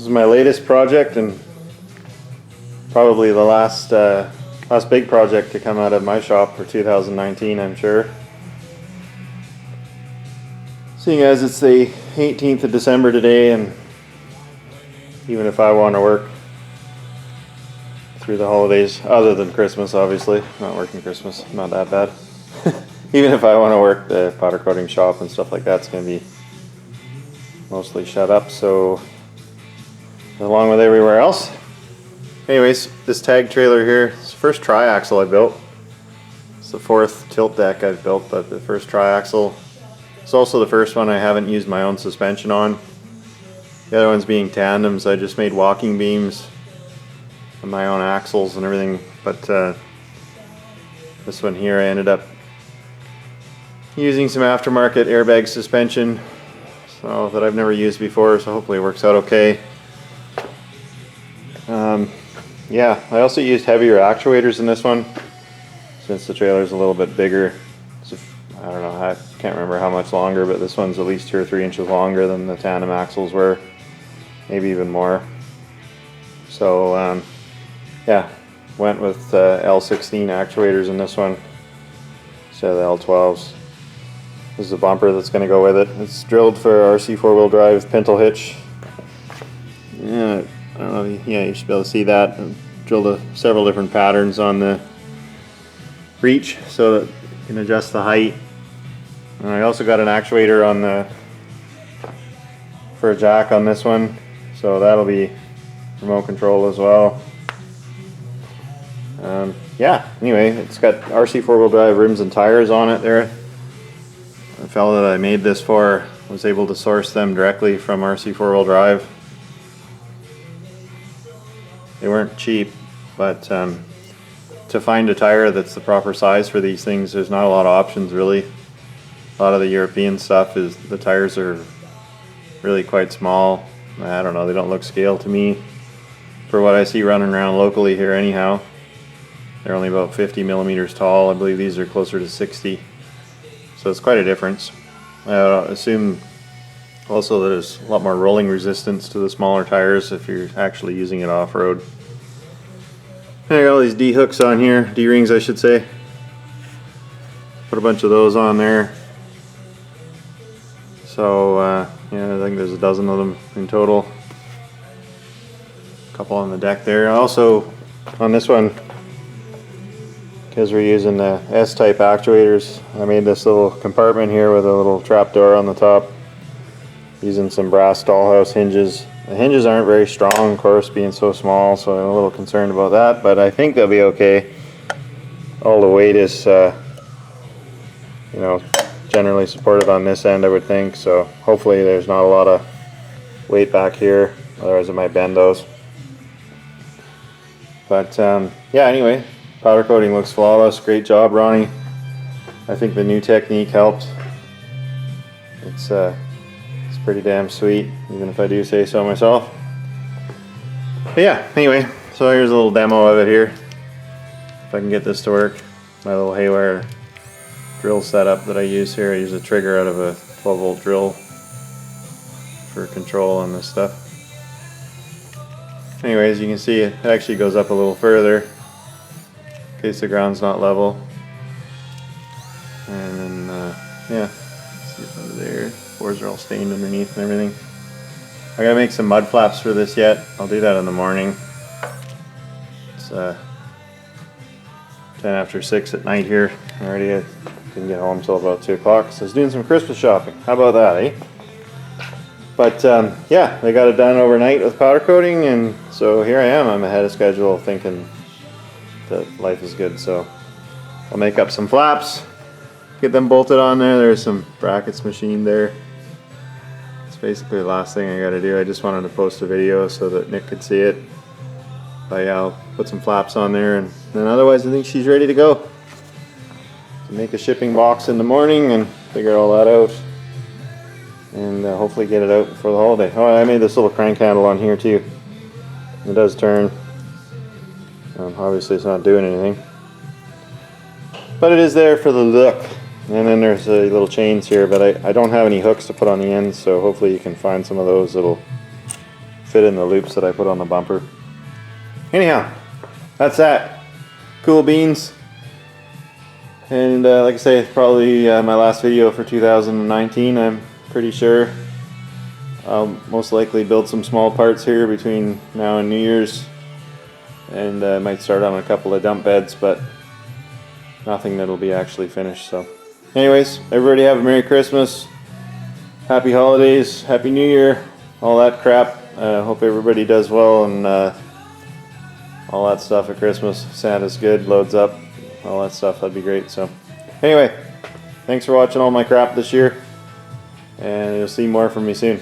This is my latest project and probably the last big project to come out of my shop for 2019, I'm sure. Seeing as it's the 18th of December today, and even if I want to work through the holidays, other than Christmas, obviously, not working Christmas, not that bad. Even if I want to work the powder coating shop and stuff like that, it's going to be mostly shut up, so along with everywhere else. Anyways, this tag trailer here, it's the first triaxle I built. It's the fourth tilt deck I've built, but the first triaxle. It's also the first one I haven't used my own suspension on. The other ones being tandems. I just made walking beams and my own axles and everything, but this one here I ended up using some aftermarket airbag suspension that I've never used before, so hopefully it works out okay. Yeah, I also used heavier actuators in this one since the trailer's a little bit bigger. So, I don't know, I can't remember how much longer, but this one's at least 2 or 3 inches longer than the tandem axles were, maybe even more. So yeah, went with L16 actuators in this one instead of the L12s. This is a bumper that's going to go with it. It's drilled for RC 4-wheel drive pintle hitch. Yeah, I don't know, yeah, you should be able to see that. I drilled several different patterns on the reach so that you can adjust the height. And I also got an actuator on for a jack on this one, so that'll be remote control as well. Yeah, anyway, it's got RC 4-wheel drive rims and tires on it there. The fellow that I made this for was able to source them directly from RC 4-wheel drive. They weren't cheap, but to find a tire that's the proper size for these things, there's not a lot of options really. A lot of the European stuff is, the tires are really quite small. I don't know, they don't look scale to me for what I see running around locally here anyhow. They're only about 50 millimeters tall. I believe these are closer to 60. So it's quite a difference. I assume also that there's a lot more rolling resistance to the smaller tires if you're actually using it off-road. I got all these D-hooks on here, D-rings I should say. Put a bunch of those on there. So yeah, I think there's a dozen of them in total. A couple on the deck there. Also on this one, because we're using the S-type actuators, I made this little compartment here with a little trap door on the top, using some brass dollhouse hinges. The hinges aren't very strong, of course, being so small, so I'm a little concerned about that, but I think they'll be okay. All the weight is, you know, generally supported on this end, I would think, so hopefully there's not a lot of weight back here, otherwise it might bend those. But yeah, anyway, powder coating looks flawless. Great job, Ronnie. I think the new technique helped. It's pretty damn sweet, even if I do say so myself. But yeah, anyway, so here's a little demo of it here. If I can get this to work. My little haywire drill setup that I use here. I use a trigger out of a 12-volt drill for control on this stuff. Anyways, you can see it actually goes up a little further in case the ground's not level. And then, yeah, see it under there. Boards are all stained underneath and everything. I gotta make some mud flaps for this yet. I'll do that in the morning. It's 10 after 6 at night here. Already I didn't get home until about 2 o'clock, so I was doing some Christmas shopping. How about that, eh? But yeah, they got it done overnight with powder coating, and so here I am. I'm ahead of schedule, thinking that life is good. So I'll make up some flaps, get them bolted on there. There's some brackets machined there. It's basically the last thing I got to do. I just wanted to post a video so that Nick could see it. But yeah, I'll put some flaps on there, and then otherwise I think she's ready to go. So make a shipping box in the morning and figure all that out, and hopefully get it out before the holiday. Oh, I made this little crank handle on here too. It does turn. Obviously it's not doing anything, but it is there for the look. And then there's little chains here, but I don't have any hooks to put on the ends, so hopefully you can find some of those that'll fit in the loops that I put on the bumper. Anyhow, that's that. Cool beans. And like I say, it's probably my last video for 2019, I'm pretty sure. I'll most likely build some small parts here between now and New Year's. And I might start on a couple of dump beds, but nothing that'll be actually finished. So anyways, everybody have a Merry Christmas, Happy Holidays, Happy New Year, all that crap. Hope everybody does well and all that stuff at Christmas. Santa's good, loads up, all that stuff, that'd be great. So anyway, thanks for watching all my crap this year, and you'll see more from me soon.